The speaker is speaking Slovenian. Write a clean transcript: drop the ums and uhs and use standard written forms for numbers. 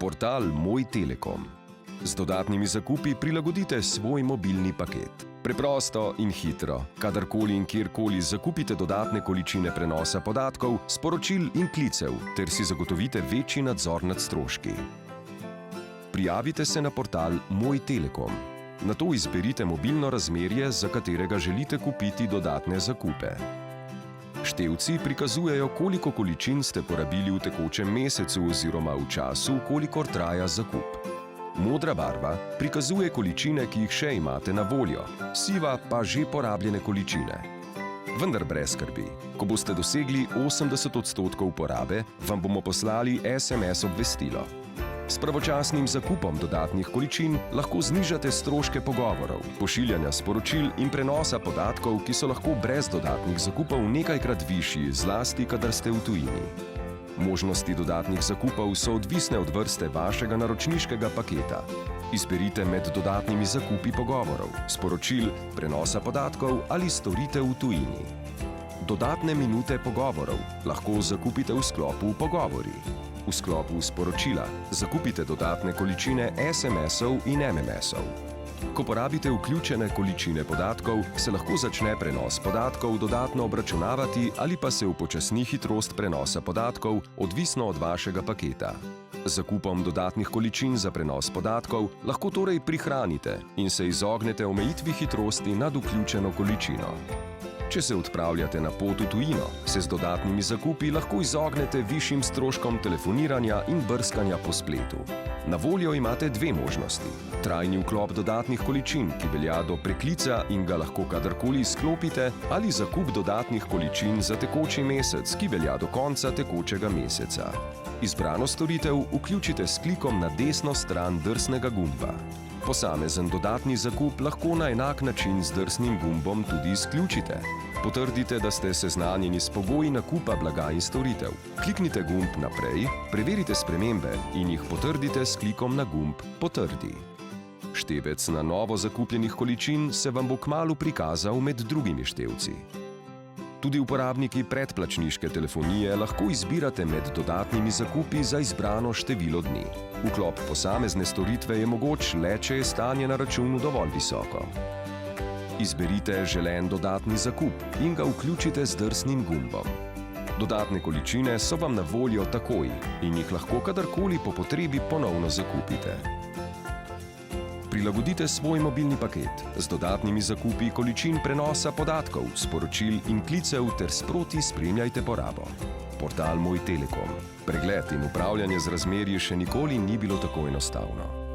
Portal Moj Telekom. Z dodatnimi zakupi prilagodite svoj mobilni paket. Preprosto in hitro, kadarkoli in kjerkoli zakupite dodatne količine prenosa podatkov, sporočil in klicev, ter si zagotovite večji nadzor nad stroški. Prijavite se na portal Moj Telekom. Nato izberite mobilno razmerje, za katerega želite kupiti dodatne zakupe. Števci prikazujejo, koliko količin ste porabili v tekočem mesecu oziroma v času, kolikor traja zakup. Modra barva prikazuje količine, ki jih še imate na voljo, siva pa že porabljene količine. Vendar brez skrbi, ko boste dosegli 80% porabe, vam bomo poslali SMS obvestilo. S pravočasnim zakupom dodatnih količin lahko znižate stroške pogovorov, pošiljanja sporočil in prenosa podatkov, ki so lahko brez dodatnih zakupov nekajkrat višji, zlasti kadar ste v tujini. Možnosti dodatnih zakupov so odvisne od vrste vašega naročniškega paketa. Izberite med dodatnimi zakupi pogovorov, sporočil, prenosa podatkov ali storitev v tujini. Dodatne minute pogovorov lahko zakupite v sklopu Pogovori. V sklopu Sporočila zakupite dodatne količine SMS-ov in MMS-ov. Ko porabite vključene količine podatkov, se lahko začne prenos podatkov dodatno obračunavati ali pa se upočasni hitrost prenosa podatkov, odvisno od vašega paketa. Z zakupom dodatnih količin za prenos podatkov lahko torej prihranite in se izognete omejitvi hitrosti nad vključeno količino. Če se odpravljate na pot v tujino, se z dodatnimi zakupi lahko izognete višjim stroškom telefoniranja in brskanja po spletu. Na voljo imate dve možnosti. Trajni vklop dodatnih količin, ki velja do preklica in ga lahko kadarkoli izklopite, ali zakup dodatnih količin za tekoči mesec, ki velja do konca tekočega meseca. Izbrano storitev vključite s klikom na desno stran drsnega gumba. Posamezen dodatni zakup lahko na enak način z drsnim gumbom tudi izključite. Potrdite, da ste seznanjeni s pogoji nakupa blaga in storitev. Kliknite gumb Naprej, preverite spremembe in jih potrdite s klikom na gumb Potrdi. Števec na novo zakupljenih količin se vam bo kmalu prikazal med drugimi števci. Tudi uporabniki predplačniške telefonije lahko izbirate med dodatnimi zakupi za izbrano število dni. Vklop posamezne storitve je mogoč le, če je stanje na računu dovolj visoko. Izberite želen dodatni zakup in ga vključite z drsnim gumbom. Dodatne količine so vam na voljo takoj in jih lahko kadarkoli po potrebi ponovno zakupite. Prilagodite svoj mobilni paket z dodatnimi zakupi količin prenosa podatkov, sporočil in klicev ter sproti spremljajte porabo. Portal Moj Telekom. Pregled in upravljanje z razmerji še nikoli ni bilo tako enostavno.